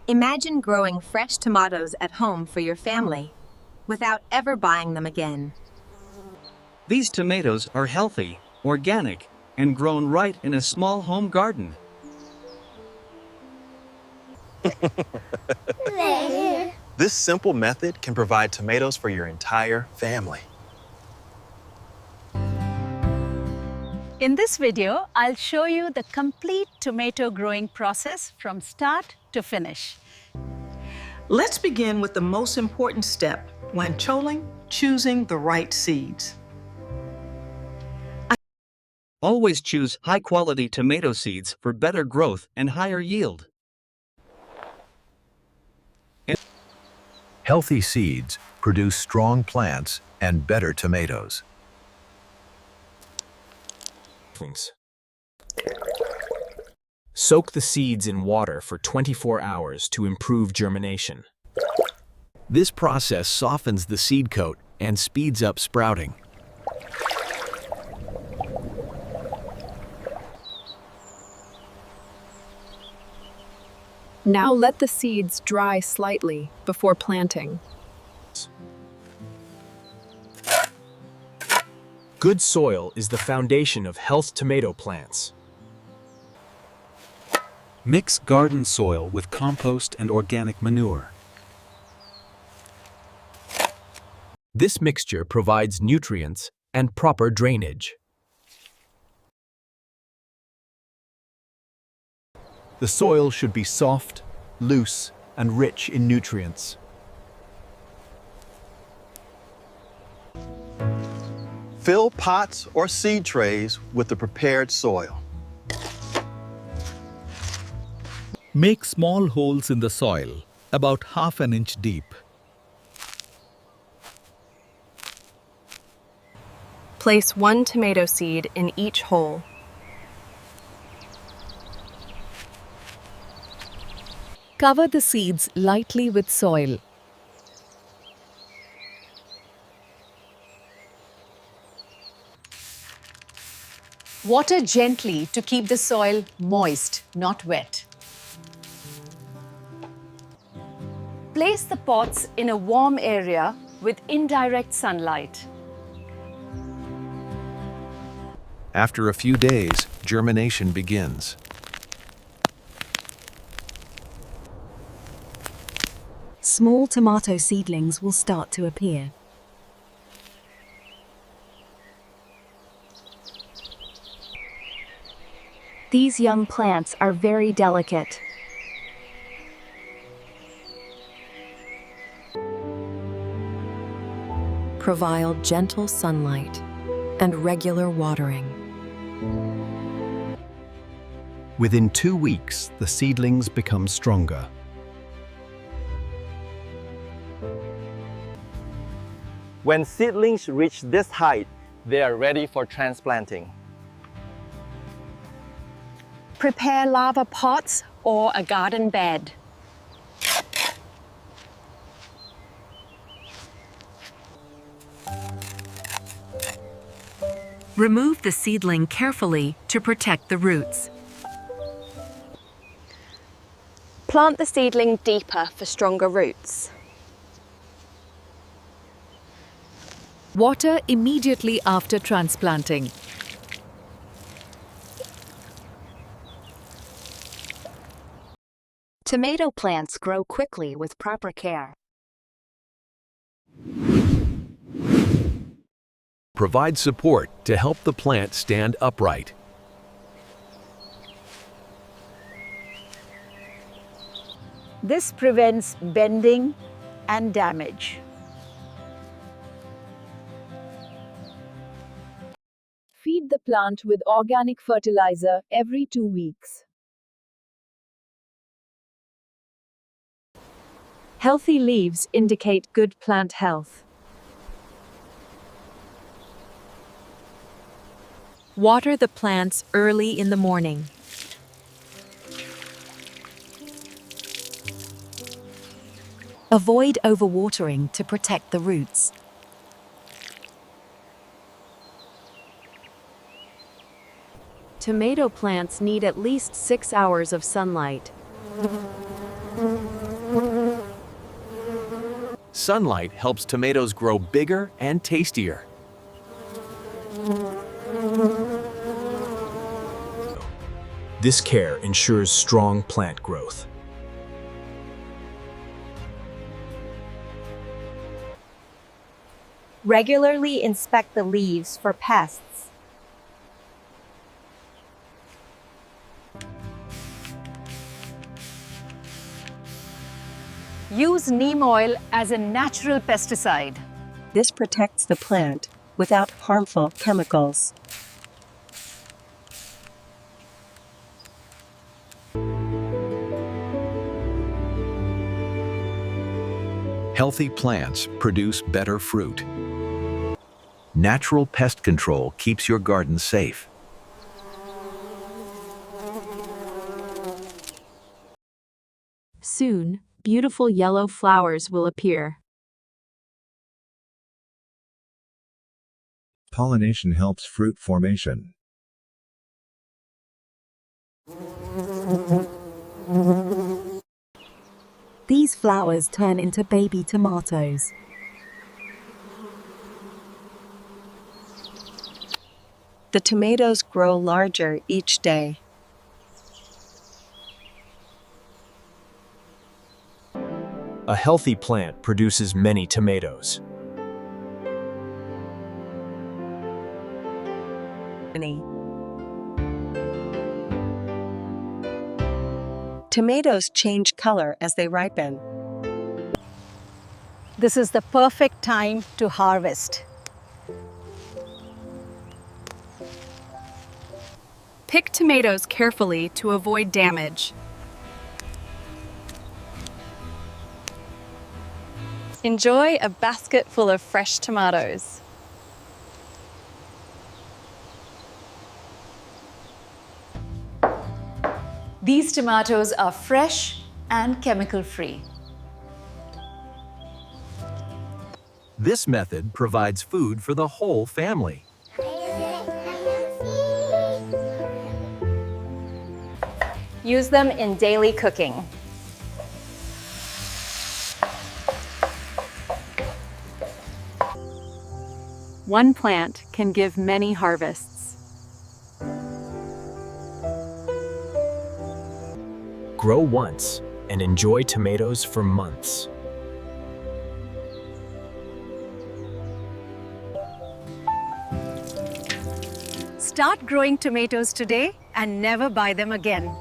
Imagine growing fresh tomatoes at home for your family, without ever buying them again. These tomatoes are healthy, organic, and grown right in a small home garden. This simple method can provide tomatoes for your entire family. In this video, I'll show you the complete tomato growing process from start to finish. Let's begin with the most important step when choosing the right seeds. Always choose high-quality tomato seeds for better growth and higher yield. Healthy seeds produce strong plants and better tomatoes. Soak the seeds in water for 24 hours to improve germination. This process softens the seed coat and speeds up sprouting. Now let the seeds dry slightly before planting. Good soil is the foundation of healthy tomato plants. Mix garden soil with compost and organic manure. This mixture provides nutrients and proper drainage. The soil should be soft, loose, and rich in nutrients. Fill pots or seed trays with the prepared soil. Make small holes in the soil, about half an inch deep. Place one tomato seed in each hole. Cover the seeds lightly with soil. Water gently to keep the soil moist, not wet. Place the pots in a warm area with indirect sunlight. After a few days, germination begins. Small tomato seedlings will start to appear. These young plants are very delicate. Provide gentle sunlight and regular watering. Within 2 weeks, the seedlings become stronger. When seedlings reach this height, they are ready for transplanting. Prepare lava pots or a garden bed. Remove the seedling carefully to protect the roots. Plant the seedling deeper for stronger roots. Water immediately after transplanting. Tomato plants grow quickly with proper care. Provide support to help the plant stand upright. This prevents bending and damage. Feed the plant with organic fertilizer every 2 weeks. Healthy leaves indicate good plant health. Water the plants early in the morning. Avoid overwatering to protect the roots. Tomato plants need at least 6 hours of sunlight. Sunlight helps tomatoes grow bigger and tastier. This care ensures strong plant growth. Regularly inspect the leaves for pests. Use neem oil as a natural pesticide. This protects the plant without harmful chemicals. Healthy plants produce better fruit. Natural pest control keeps your garden safe. Soon, beautiful yellow flowers will appear. Pollination helps fruit formation. These flowers turn into baby tomatoes. The tomatoes grow larger each day. A healthy plant produces many tomatoes. Tomatoes change color as they ripen. This is the perfect time to harvest. Pick tomatoes carefully to avoid damage. Enjoy a basket full of fresh tomatoes. These tomatoes are fresh and chemical-free. This method provides food for the whole family. Use them in daily cooking. One plant can give many harvests. Grow once and enjoy tomatoes for months. Start growing tomatoes today and never buy them again.